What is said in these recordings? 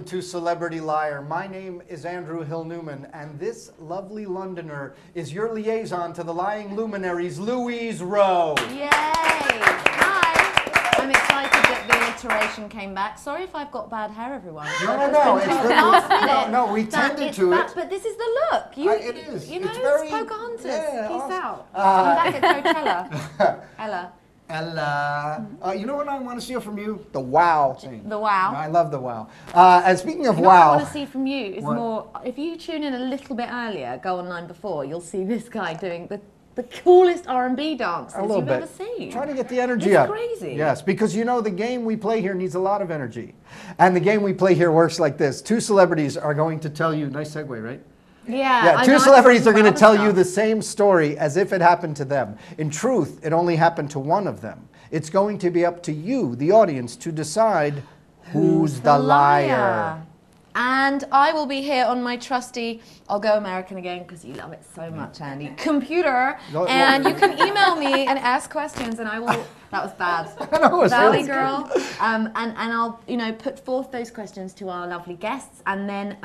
to Celebrity Liar. My name is Andrew Hill Newman, and this lovely Londoner is your liaison to the lying luminaries, Louise Rowe. Yay! Hi! I'm excited that the iteration came back. Sorry if I've got bad hair, everyone. No, we tended to it. But this is the look. It is. You know, it's very, Pocahontas. yeah, Peace awesome. out. I'm back at Coachella. Ella. You know what I want to see from you? The wow thing. The wow. I love the wow. And speaking of wow, what I want to see from you is more, if you tune in a little bit earlier, go online before, you'll see this guy doing the coolest R&B dances you've ever seen. Trying to get the energy up. It's crazy. Yes, because you know the game we play here needs a lot of energy. And the game we play here works like this. Two celebrities are going to tell you, nice segue, right? Yeah, two celebrities are going to tell you the same story as if it happened to them. In truth, it only happened to one of them. It's going to be up to you, the audience, to decide who's the liar. And I will be here on my trusty, I'll go American again because you love it so much, Andy, computer. And you can email me and ask questions and I will, that was bad. Valley girl. And I'll, put forth those questions to our lovely guests, and then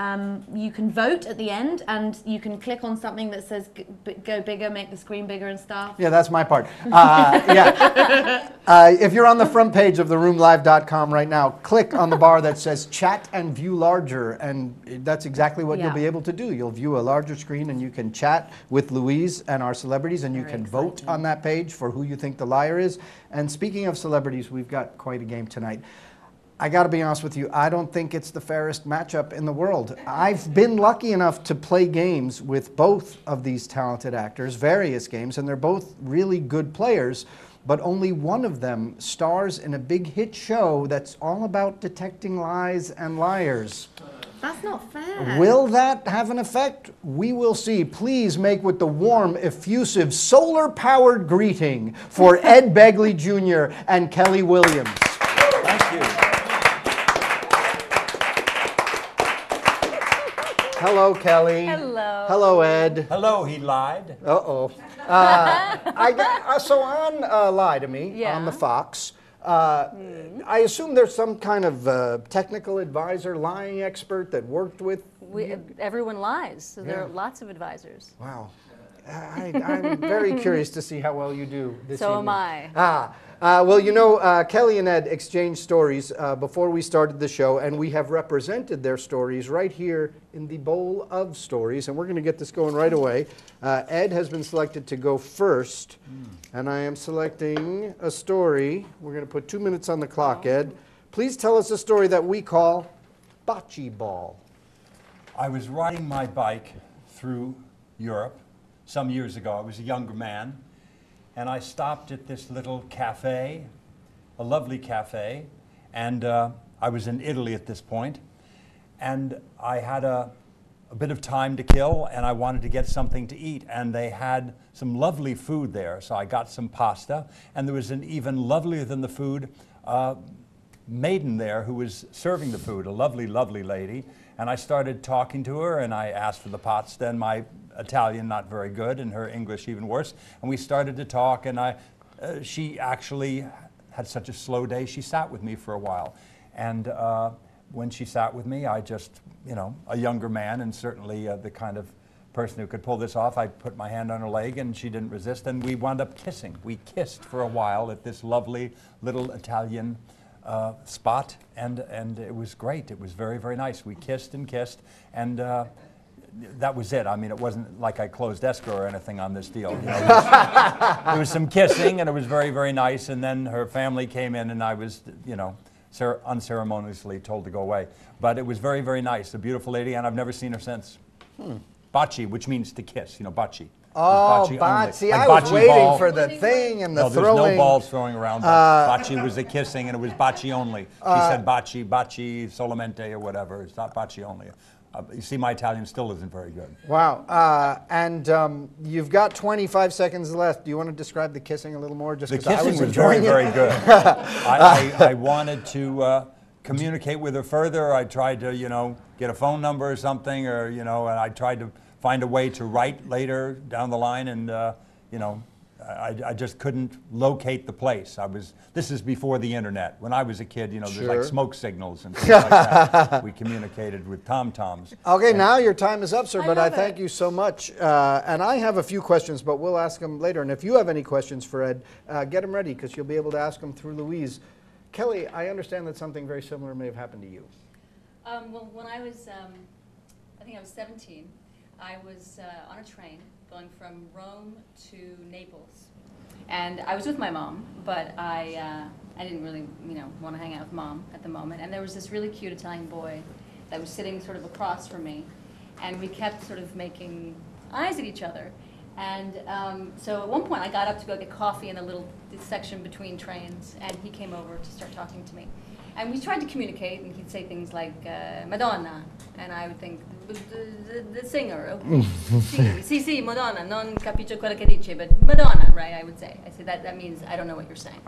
you can vote at the end, and you can click on something that says go bigger, make the screen bigger and stuff. Yeah, that's my part. If you're on the front page of theroomlive.com right now, click on the bar that says chat and view larger, and that's exactly what you'll be able to do. You'll view a larger screen and you can chat with Louise and our celebrities, and you can vote on that page for who you think the liar is. And speaking of celebrities, we've got quite a game tonight. I got to be honest with you, I don't think it's the fairest matchup in the world. I've been lucky enough to play games with both of these talented actors, various games, and they're both really good players, but only one of them stars in a big hit show that's all about detecting lies and liars. That's not fair. Will that have an effect? We will see. Please make with the warm, effusive, solar-powered greeting for Ed Begley Jr. and Kelli Williams. Thank you. Hello, Kelli. Hello. Hello, Ed. Hello, he lied. Uh-oh. So on Lie to Me, on the Fox, I assume there's some kind of technical advisor, lying expert that worked with everyone lies, so there are lots of advisors. Wow. I'm very curious to see how well you do this evening. So am I. Well, you know, Kelli and Ed exchanged stories before we started the show, and we have represented their stories right here in the Bowl of Stories, and we're going to get this going right away. Ed has been selected to go first, and I am selecting a story. We're going to put 2 minutes on the clock, Ed. Please tell us a story that we call Bocce Ball. I was riding my bike through Europe some years ago. I was a younger man, and I stopped at this little cafe, a lovely cafe, and I was in Italy at this point, and I had a bit of time to kill, and I wanted to get something to eat, and they had some lovely food there, so I got some pasta, and there was an even lovelier than the food maiden there who was serving the food, a lovely, lovely lady, and I started talking to her, and I asked for the pasta, and my Italian not very good, and her English even worse, and we started to talk, and she actually had such a slow day, she sat with me for a while, and when she sat with me, I just, a younger man, and certainly the kind of person who could pull this off, I put my hand on her leg, and she didn't resist, and we wound up kissing. We kissed for a while at this lovely little Italian spot, and it was great. It was very, very nice. We kissed, and that was it. I mean, it wasn't like I closed escrow or anything on this deal. There was some kissing, and it was very, very nice, and then her family came in, and I was, unceremoniously told to go away. But it was very, very nice. A beautiful lady, and I've never seen her since. Bocce, which means to kiss, bocce. Oh, bocce. I was waiting for the thing and the throwing. There's no balls throwing around. Bocce was the kissing, and it was bocce only. She said bocce, solamente, or whatever. It's not bocce only. You see, my Italian still isn't very good. Wow. And you've got 25 seconds left. Do you want to describe the kissing a little more? Just the kissing was very, very good. I wanted to communicate with her further. I tried to, get a phone number or something, or, and I tried to find a way to write later down the line, and, I just couldn't locate the place. This is before the internet. When I was a kid, you know, there's like smoke signals and things like that. We communicated with tom-toms. Okay, now your time is up, sir, but I thank you so much. And I have a few questions, but we'll ask them later. And if you have any questions for Ed, get them ready, because you'll be able to ask them through Louise. Kelli, I understand that something very similar may have happened to you. Well, when I was, I think I was 17, I was on a train going from Rome to Naples. And I was with my mom, but I didn't really, want to hang out with Mom at the moment. And there was this really cute Italian boy that was sitting sort of across from me. And we kept sort of making eyes at each other. And so at one point I got up to go get coffee in a little section between trains, and he came over to start talking to me. And we tried to communicate, and he'd say things like, Madonna, and I would think, the singer, okay. sì, Madonna, non capisco quello che dice, but Madonna, right, I would say. I said, that means I don't know what you're saying.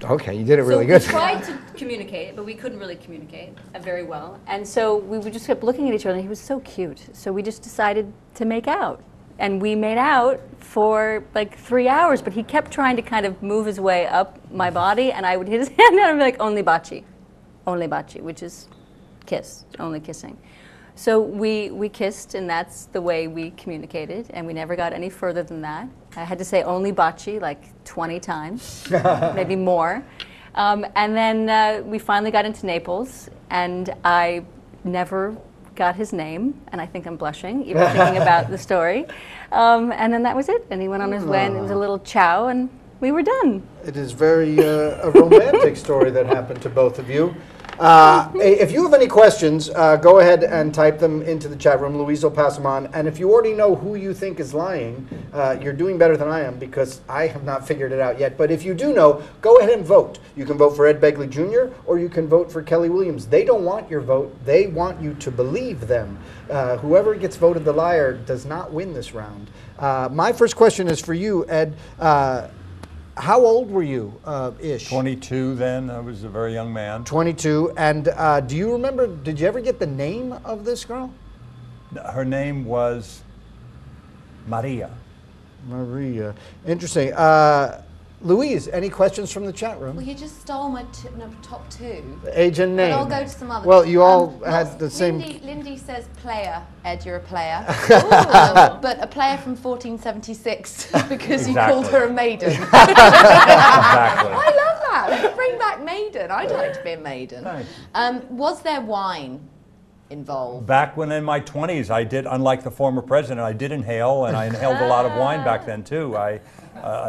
Okay, you did it really good. So we tried to communicate, but we couldn't really communicate very well. And so we just kept looking at each other, and he was so cute. So we just decided to make out. And we made out for like 3 hours, but he kept trying to kind of move his way up my body, and I would hit his hand, and I'd be like, only baci, which is kiss, only kissing. So we kissed, and that's the way we communicated, and we never got any further than that. I had to say only baci like 20 times, maybe more. And then we finally got into Naples, and I never got his name, and I think I'm blushing even thinking about the story. And then that was it, and he went on his way, and it was a little ciao, and we were done. It is very a romantic story that happened to both of you. If you have any questions, go ahead and type them into the chat room. Louise will pass them on. And if you already know who you think is lying, you're doing better than I am, because I have not figured it out yet. But if you do know, go ahead and vote. You can vote for Ed Begley Jr. or you can vote for Kelli Williams. They don't want your vote. They want you to believe them. Whoever gets voted the liar does not win this round. My first question is for you, Ed. How old were you, ish? 22 then. I was a very young man. 22. And do you remember, did you ever get the name of this girl? Her name was Maria. Maria. Interesting. Louise, any questions from the chat room? Well, you just stole my top two. Age and name. But I'll go to some others. Well, you all had the same. Lindy says player. Ed, you're a player. But a player from 1476 because you called her a maiden. Exactly. I love that. Bring back maiden. I'd like to be a maiden. Nice. Was there wine involved? Back when in my 20s, I did, unlike the former president, I did inhale, and I inhaled a lot of wine back then too. I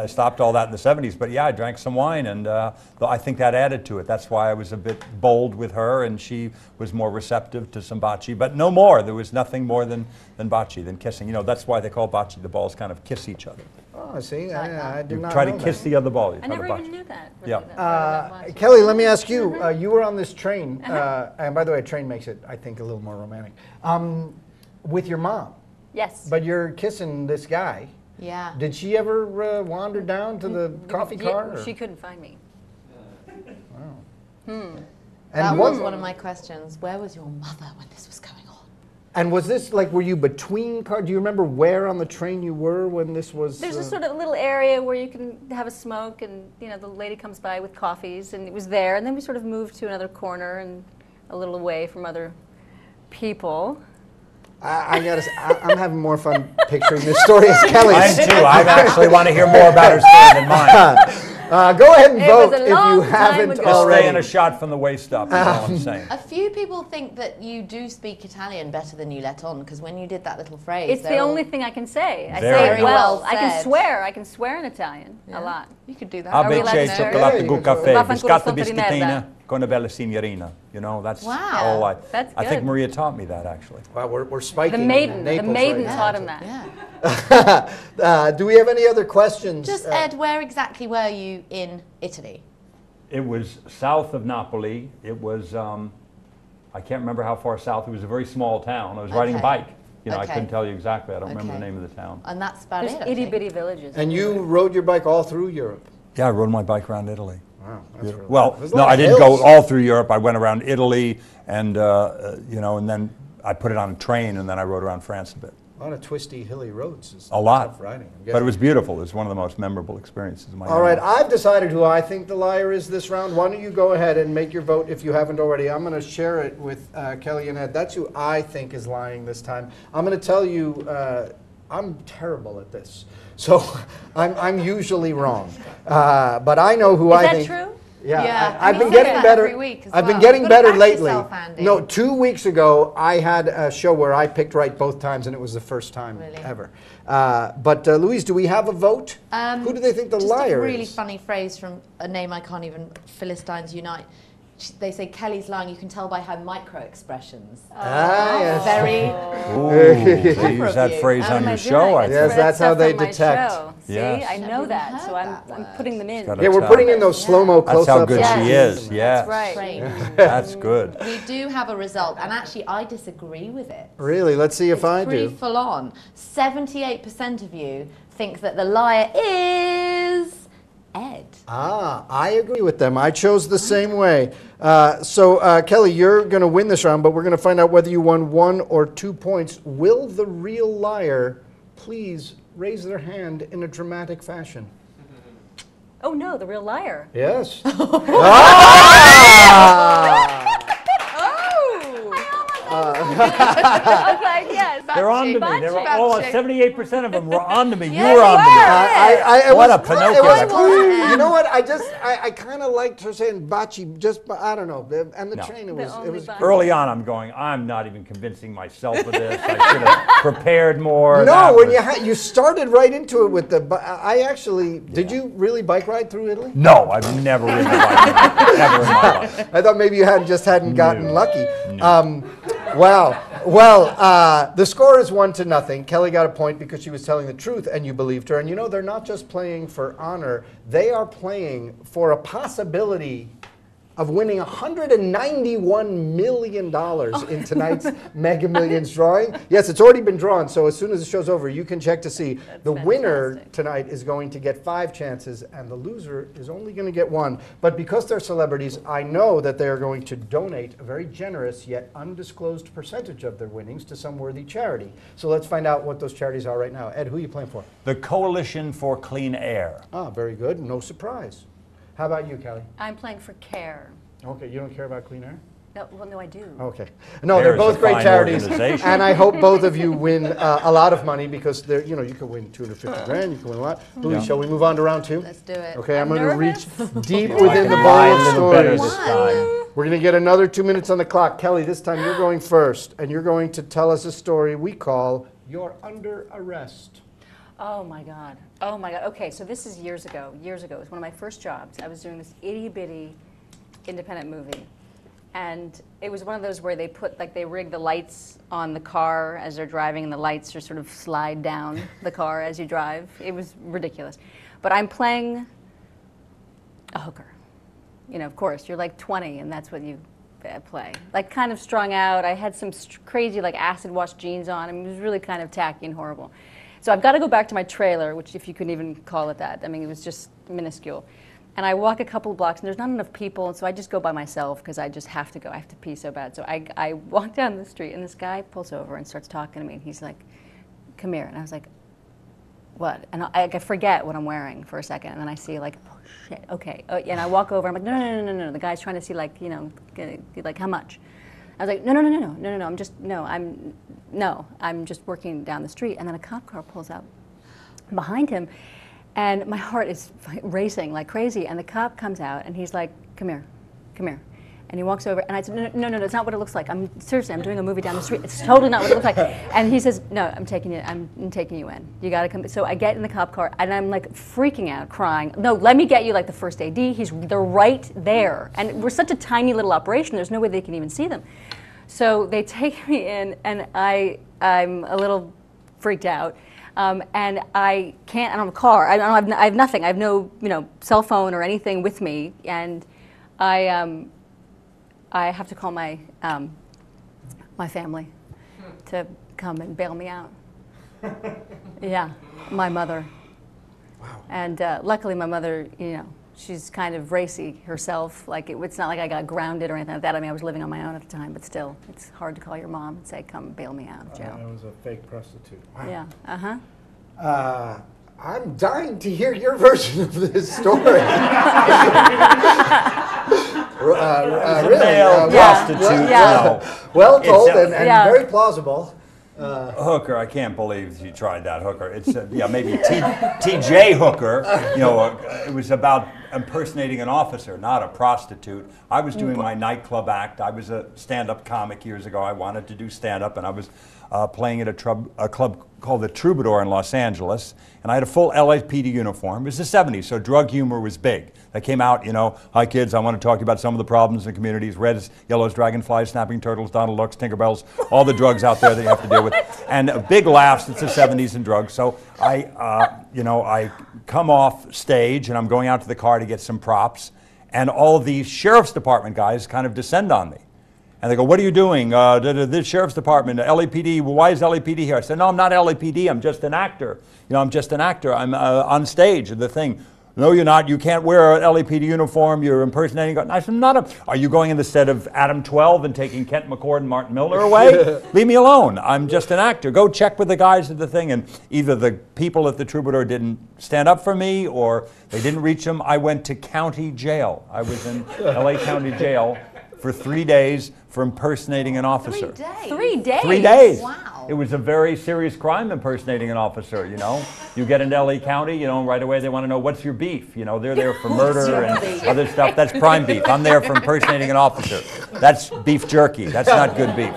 stopped all that in the 70s, but yeah, I drank some wine, and I think that added to it. That's why I was a bit bold with her, and she was more receptive to some baci, but no more. There was nothing more than baci, than kissing. You know, that's why they call baci, the balls kind of kiss each other. Oh, see, I did not try know to kiss that. the other ball. I never even knew that. Really, Yeah. Kelli, let me ask you, you were on this train, and by the way, train makes it, I think, a little more romantic, with your mom. Yes. But you're kissing this guy. Yeah. Did she ever wander down to the coffee car? Or? She couldn't find me. And That was one of my questions. Where was your mother when this was going on? And was this like, were you between cars? Do you remember where on the train you were when this was? There's a sort of little area where you can have a smoke, and the lady comes by with coffees, and it was there. And then we sort of moved to another corner and a little away from other people. I gotta say, I'm having more fun picturing this story as Kelly's. Mine too. I actually want to hear more about her story than mine. Go ahead and It vote was a if you long time haven't ago. Just already. staying a shot from the waist up, is all I'm saying. A few people think that you do speak Italian better than you let on, because when you did that little phrase, It's the only thing I can say. I Very say it good. well. Well I can said. swear. I can swear in Italian a lot. You could do that. Are we allowed to ABC, swear? cioccolato, Yeah, gu you can caffè, Vaffanculo biscotta sotto di biscottina, merda. con una bella signorina. You know, that's Wow. all I. That's I think good. Maria taught me that actually. Wow, we're spiking. The maiden Naples right taught him that. Yeah. Do we have any other questions? Just Ed, where exactly were you in Italy? It was south of Napoli. It was, I can't remember how far south. It was a very small town. I was riding a Okay. bike. I Okay. couldn't tell you exactly. I don't remember the Okay. name of the town. And that's about There's it. I itty think. bitty villages. And you rode your bike all through Europe. Yeah, I rode my bike around Italy. Wow, that's really Well, there's a no, lot I of didn't hills. go all through Europe. I went around Italy, and and then I put it on a train, and then I rode around France a bit. A lot of twisty, hilly roads. A lot. Tough riding. But it was beautiful. It was one of the most memorable experiences of my life. All right, I've decided who I think the liar is this round. Why don't you go ahead and make your vote if you haven't already. I'm going to share it with Kelly and Ed. That's who I think is lying this time. I'm going to tell you, I'm terrible at this. So I'm usually wrong. But I know who I think. Is that true? Yeah, I've been getting better. I've been getting better lately. No, 2 weeks ago I had a show where I picked right both times, and it was the first time ever. But Louise, do we have a vote? Who do they think the liar is? Just a really funny phrase from a name I can't even. Philistines Unite. They say Kelly's lying. You can tell by her micro expressions. Yes. Very. They use that phrase on your show, I think. Yes, that's how they detect. See, Yes. I know that, so I'm putting them in. Yeah, we're putting in those slow-mo close-ups. That's how good Yes. she is, yes. That's right. Trained. That's good. We do have a result, and actually I disagree with it. Really? Let's see if I Pretty do. full on. 78% of you think that the liar is Ed. Ah, I agree with them. I chose the same way. So, Kelly, you're going to win this round, but we're going to find out whether you won 1 or 2 points. Will the real liar please raise their hand in a dramatic fashion? Oh no, the real liar. Yes. I was like, yes. They're on to me. They were all 78% of them were on to me. Yeah, you were on to me. What a It Pinocchio. was, you know what? I kind of liked her saying "bachi." Just, I don't know. And the No. train, it The was. only It was. bachi. Early on, I'm going, I'm not even convincing myself of this. I should have prepared more. No, That when was- you started right into it with the. I actually did. You really bike ride through Italy? No, I've never ridden a bike. Never in my life. I thought maybe you hadn't gotten No. lucky. The score is 1-0. Kelly got a point because she was telling the truth and you believed her. And you know, they're not just playing for honor, they are playing for a possibility of winning $191 million in tonight's Mega Millions drawing. Yes, it's already been drawn, so as soon as the show's over, you can check to see. The winner tonight is going to get 5 chances, and the loser is only going to get 1. But because they're celebrities, I know that they are going to donate a very generous yet undisclosed percentage of their winnings to some worthy charity. So let's find out what those charities are right now. Ed, who are you playing for? The Coalition for Clean Air. Ah, very good. No surprise. How about you, Kelly? I'm playing for CARE. Okay, you don't care about clean air? No, well, no, I do. Okay. No, they're There's both a great fine charities, organization. and I hope both of you win a lot of money because they're, you know, you could win 250 grand, you can win a lot. Louise, Yeah. shall we move on to round 2? Let's do it. Okay, I'm going to reach nervous. deep I within the can bowl buy a of little better stories. this time. We're going to get another 2 minutes on the clock. Kelly, this time you're going first, and you're going to tell us a story we call You're Under Arrest. Oh my God. Oh my God. Okay, so this is years ago. Years ago. It was one of my first jobs. I was doing this itty bitty independent movie. And it was one of those where they put, like, they rig the lights on the car as they're driving, and the lights are sort of slide down the car as you drive. It was ridiculous. But I'm playing a hooker. You know, of course, you're like 20, and that's what you play. Like, kind of strung out. I had some crazy, like, acid wash jeans on. I mean, it was really kind of tacky and horrible. So I've got to go back to my trailer, which, if you could even call it that, I mean, it was just minuscule. And I walk a couple of blocks, and there's not enough people, and so I just go by myself because I just have to go. I have to pee so bad. So I walk down the street, and this guy pulls over and starts talking to me. And he's like, "Come here." And I was like, "What?" And I forget what I'm wearing for a second, and then I see, like, oh, shit, okay. And I walk over, I'm like, no. The guy's trying to see, like, you know, like, how much? I was like, no, I'm just working down the street. And then a cop car pulls up behind him. And my heart is racing like crazy. And the cop comes out, and he's like, come here. And he walks over, and I said, no, it's not what it looks like. Seriously, I'm doing a movie down the street. It's totally not what it looks like. And he says, no, I'm taking you in. You gotta come. So I get in the cop car, and I'm like freaking out, crying. No, let me get you like the first AD. They're right there. And we're such a tiny little operation, there's no way they can even see them. So they take me in, and I'm a little freaked out. And I can't. I don't have a car. I have nothing. I have no, cell phone or anything with me. And I have to call my my family to come and bail me out. Yeah, my mother. Wow. And luckily, my mother, she's kind of racy herself. Like it's not like I got grounded or anything like that. I mean, I was living on my own at the time, but still, it's hard to call your mom and say, "Come bail me out of jail." I was a fake prostitute. Wow. Yeah. I'm dying to hear your version of this story. Really? Male prostitute. Well told and very plausible. Hooker, I can't believe you tried that, Hooker. It's maybe T.J. Hooker. It was about impersonating an officer, not a prostitute. I was doing my nightclub act. I was a stand-up comic years ago. I wanted to do stand-up, and I was playing at a club called the Troubadour in Los Angeles, and I had a full LAPD uniform. It was the 70s, so drug humor was big. That came out, hi kids, I want to talk to you about some of the problems in the communities, reds, yellows, dragonflies, snapping turtles, Donald Ducks, Tinkerbells, all the drugs out there that you have to deal with. And big laughs, it's the 70s and drugs. So I come off stage and I'm going out to the car to get some props, and all of these sheriff's department guys kind of descend on me. And they go, "What are you doing? The sheriff's department, LAPD, why is LAPD here?" I said, "No, I'm not LAPD, I'm just an actor. I'm just an actor. I'm on stage of the thing." "No, you're not. You can't wear an LAPD uniform. You're impersonating." I said, "Are you going in the stead of Adam 12 and taking Kent McCord and Martin Miller away? Leave me alone. I'm just an actor. Go check with the guys at the thing." And either the people at the Troubadour didn't stand up for me or they didn't reach them. I went to county jail. I was in LA County Jail for 3 days for impersonating an officer. 3 days? 3 days? 3 days. Wow. It was a very serious crime impersonating an officer, You get into LA County, right away they want to know, what's your beef? They're there for murder and other stuff. That's prime beef. I'm there for impersonating an officer. That's beef jerky. That's not good beef.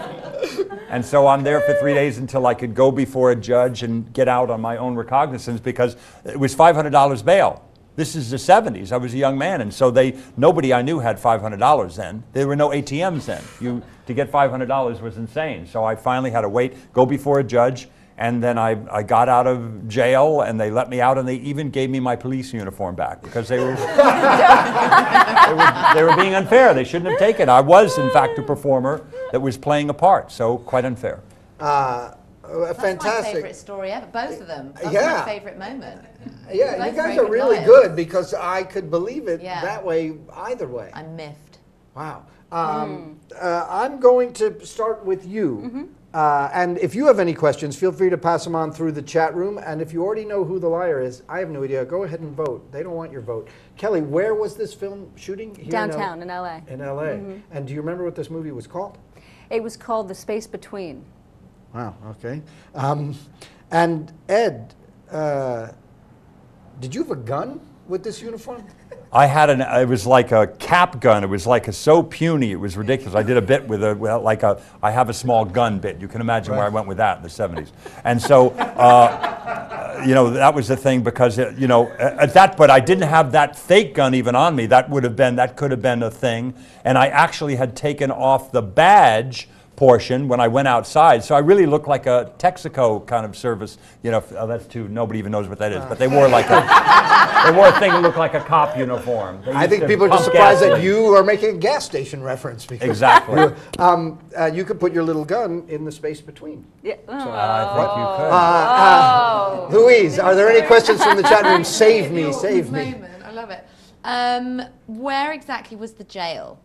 And so I'm there for 3 days until I could go before a judge and get out on my own recognizance, because it was $500 bail. This is the 70s. I was a young man, and so nobody I knew had $500 then. There were no ATMs then. To get $500 was insane. So I finally had to go before a judge, and then I got out of jail, and they let me out, and they even gave me my police uniform back because they were they were being unfair. They shouldn't have taken it. I was, in fact, a performer that was playing a part, so quite unfair. That's Fantastic. my favorite story ever. Both of them. That's my favorite moment. Yeah, you guys are really good, because I could believe it that way either way. I'm miffed. Wow. I'm going to start with you. And if you have any questions, feel free to pass them on through the chat room. And if you already know who the liar is, I have no idea. Go ahead and vote. They don't want your vote. Kelly, where was this film shooting? Here Downtown in LA. In LA. And do you remember what this movie was called? It was called The Space Between. Wow, okay. And Ed, did you have a gun with this uniform? I had it was like a cap gun. It was so puny, it was ridiculous. I did a bit with I have a small gun bit. You can imagine where I went with that in the 70s. And so, that was the thing, because, but I didn't have that fake gun even on me. That could have been a thing. And I actually had taken off the badge portion when I went outside, so I really looked like a Texaco kind of service. That's too. Nobody even knows what that is, but they wore a thing that looked like a cop uniform. I think people are just surprised that you are making a gas station reference. Exactly. You could put your little gun in the space between. Yeah. I think you could. Louise, are there any questions from the chat room? Save me, save me. Moment. I love it. Where exactly was the jail?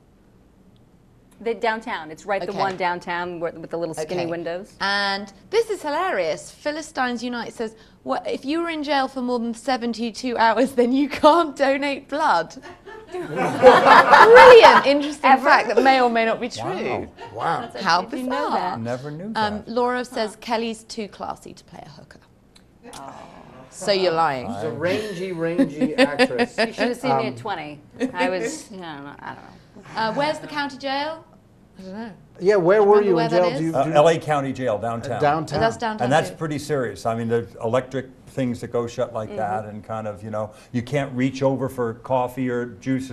Downtown. It's the one downtown with the little skinny windows. And this is hilarious. Philistines Unite says, if you were in jail for more than 72 hours, then you can't donate blood. Brilliant, interesting fact that may or may not be true. Wow. How bizarre. Never knew that. Laura says, Kelly's too classy to play a hooker. So you're lying. She's a rangy actress. You should have seen me at 20. I was, I don't know. Where's the county jail? I don't know. Yeah, where were you in jail? LA County Jail, downtown. Downtown. Oh, that's downtown. And that's pretty serious. I mean, the electric things that go shut like that, and kind of, you can't reach over for coffee or juice.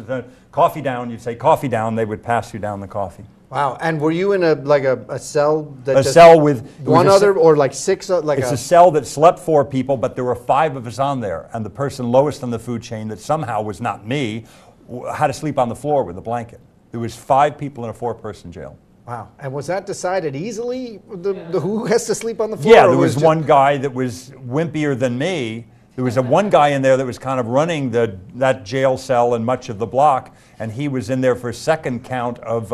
Coffee down, you'd say coffee down, they would pass you down the coffee. Wow. And were you in a cell that a cell with one other or like six? It's a cell that slept 4 people, but there were 5 of us on there, and the person lowest on the food chain that somehow was not me had to sleep on the floor with a blanket. There was 5 people in a 4-person jail. Wow. And was that decided easily? Who has to sleep on the floor? Yeah, there was one guy that was wimpier than me. There was one guy in there that was kind of running that jail cell and much of the block, and he was in there for a second count of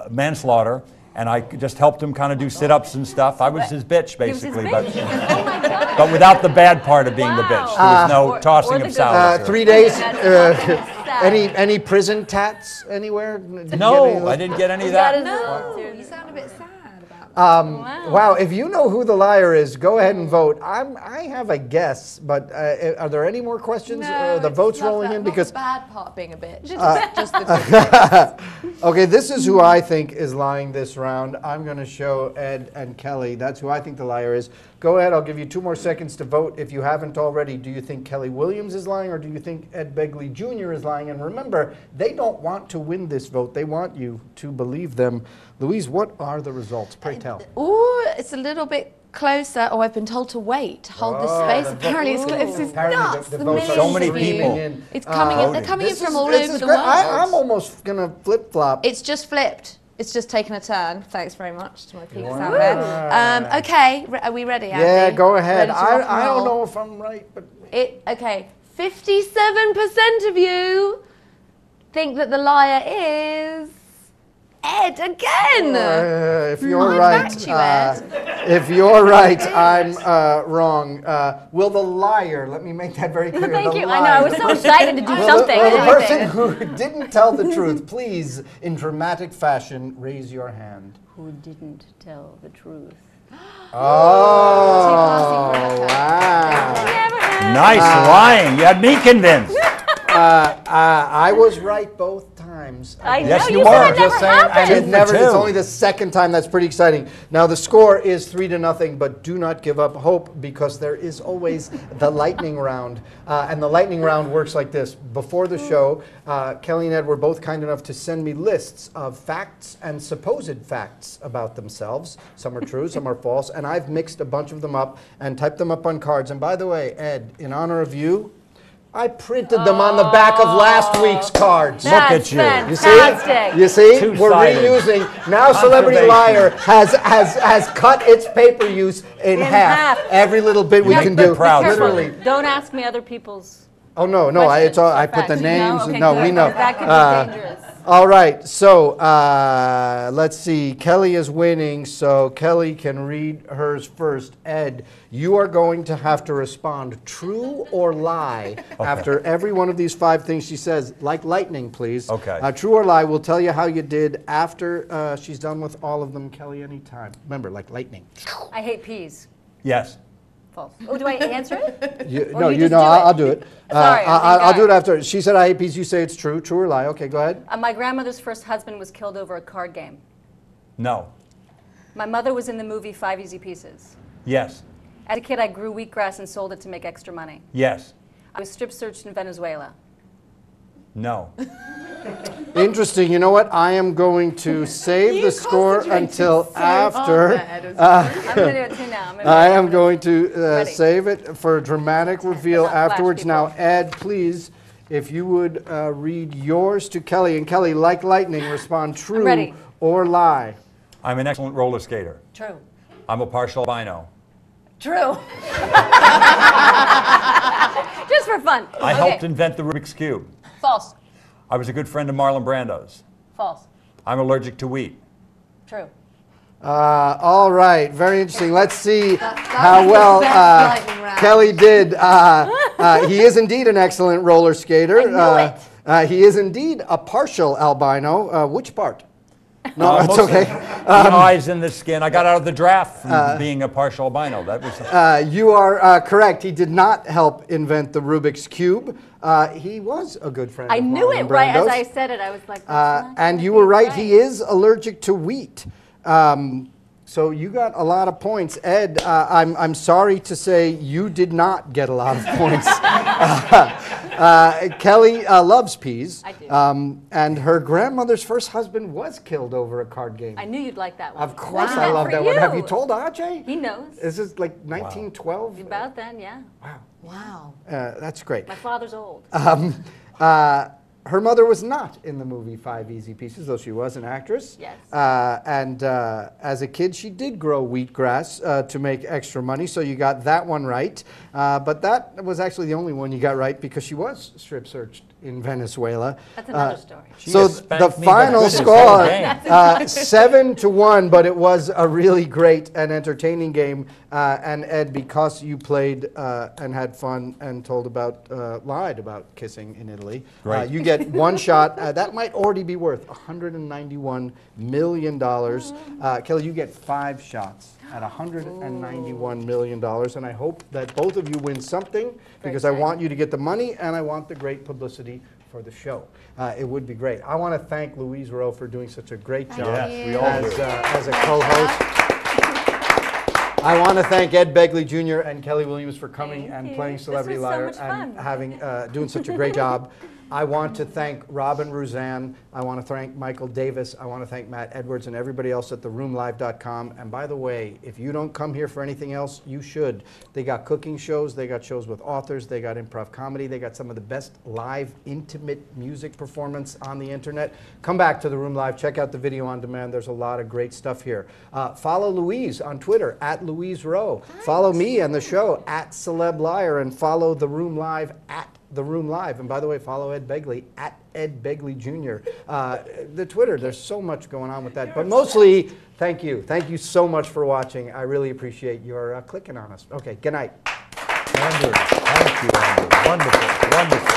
manslaughter. And I just helped him kind of do sit-ups and stuff. I was his bitch, basically, He was his bitch? Oh my God. but without the bad part of being the bitch. There was no tossing of salads. 3 days. That's sad. Any prison tats anywhere? No, I didn't get any of that. No, you sound a bit sad about that. Wow, if you know who the liar is, go ahead and vote. I have a guess, but are there any more questions? No, the I votes just love rolling that. in? Not Because the bad part being a bitch. Just the good. okay, this is who I think is lying this round. I'm going to show Ed and Kelli. That's who I think the liar is. Go ahead, I'll give you 2 more seconds to vote if you haven't already. Do you think Kelli Williams is lying, or do you think Ed Begley Jr. is lying? And remember, they don't want to win this vote. They want you to believe them. Louise, what are the results? Pray tell. Ooh, it's a little bit closer. Oh, I've been told to wait, to hold the space. Apparently, it's nuts. the The votes are So many millions of people. you. It's coming in. They're coming in This from is- all this over is the great. world. I'm almost going to flip-flop. It's just flipped. It's just taken a turn. Thanks very much to my peeps out there. Okay, are we ready, Andy? Yeah, go ahead. Ready to rock and I don't roll? know if I'm right, but... Okay, 57% of you think that the liar is Ed again. If you're I'm right, back to you, Ed. if you're right, I'm wrong. Will the liar? Let me make that very clear. Thank the you. I know. I was so excited to do something. Will the person anything. who didn't tell the truth, please, in dramatic fashion, raise your hand. Who didn't tell the truth? Oh, wow. Nice lying. You had me convinced. I was right both times. I Yes, know. you You were. said it Just never saying, and happened. it Two never. for It's two. only the second time. That's pretty exciting. Now the score is 3-0, but do not give up hope because there is always the lightning round, and the lightning round works like this. Before the show, Kelli and Ed were both kind enough to send me lists of facts and supposed facts about themselves. Some are true, some are false, and I've mixed a bunch of them up and typed them up on cards. And by the way, Ed, in honor of you, I printed them on the back of last week's cards. Look at That's you. You fantastic. see? You see? We're Two-sided. reusing. Now Celebrity Liar has cut its paper use in half. half. Every little bit we Make can me do. proud, Literally. Don't ask me other people's Oh no, questions it's all. or I put the facts. names. No, okay, No, good, we know. 'cause that could be dangerous. All right, so let's see. Kelli is winning, so Kelli can read hers first. Ed, you are going to have to respond true or lie after every one of these 5 things she says, like lightning, please. Okay. True or lie, we'll tell you how you did after she's done with all of them. Kelli, anytime. Remember, like lightning. I hate peas. Yes. False. Oh, do I answer it? No, you you just know, do it. I'll do it. Sorry, I'll do it God. after. She said I hate peas. You say it's true. True or lie? Okay, go ahead. My grandmother's first husband was killed over a card game. No. My mother was in the movie 5 Easy Pieces. Yes. As a kid, I grew wheatgrass and sold it to make extra money. Yes. I was strip searched in Venezuela. No. Interesting. You know what? I am going to save the score until after. I'm going to do it too now. I am going to Ready. save it for a dramatic reveal Let's not flash afterwards. Now, people. Ed, please, if you would read yours to Kelli. And Kelli, like lightning, respond true ready. or lie. I'm an excellent roller skater. True. I'm a partial albino. True. Just for fun. I Okay. helped invent the Rubik's Cube. False. I was a good friend of Marlon Brando's. False. I'm allergic to wheat. True. All right, very interesting. Let's see how was the well best lightning round. Kelli did. He is indeed an excellent roller skater. I knew He is indeed a partial albino. Which part? No, it's Most of okay. The eyes and the skin. I got out of the draft from being a partial albino. That was. You are correct. He did not help invent the Rubik's Cube. He was a good friend. I of knew Marlon it right as Brando's. I said it. I was like, that's not And gonna you be were right. right. He is allergic to wheat. So you got a lot of points. Ed, I'm sorry to say you did not get a lot of points. Kelli loves peas. I do. And her grandmother's first husband was killed over a card game. I knew you'd like that one. Of course Wasn't I that love for that one. Have you you? told Ajay? He knows. This is like 1912? About then, yeah. Wow. That's great. My father's old. her mother was not in the movie 5 Easy Pieces, though she was an actress. Yes. And as a kid, she did grow wheatgrass to make extra money, so you got that one right. But that was actually the only one you got right because she was strip searched in Venezuela. That's another story. So the final score, 7-1, but it was a really great and entertaining game. And Ed, because you played and had fun and lied about kissing in Italy, you get one shot. That might already be worth $191 million. Kelli, you get 5 shots at $191 million. And I hope that both of you win something because I want you to get the money and I want the great publicity for the show. It would be great. I want to thank Louise Rowe for doing such a great job as a co-host. I want to thank Ed Begley Jr. and Kelli Williams for coming and playing Celebrity Liar and doing such a great job. I want to thank Robin Ruzan. I want to thank Michael Davis. I want to thank Matt Edwards and everybody else at theroomlive.com. And by the way, if you don't come here for anything else, you should. They got cooking shows. They got shows with authors. They got improv comedy. They got some of the best live, intimate music performance on the internet. Come back to The Room Live. Check out the video on demand. There's a lot of great stuff here. Follow Louise on Twitter, @LouiseRowe. Follow me and the show, @CelebLiar. And follow The Room Live, @The Room Live. And by the way, follow Ed Begley, @Ed Begley Jr. The Twitter, there's so much going on with that. But mostly, thank you. Thank you so much for watching. I really appreciate your clicking on us. Okay, good night. Andrew, thank you, Andrew. Wonderful, wonderful.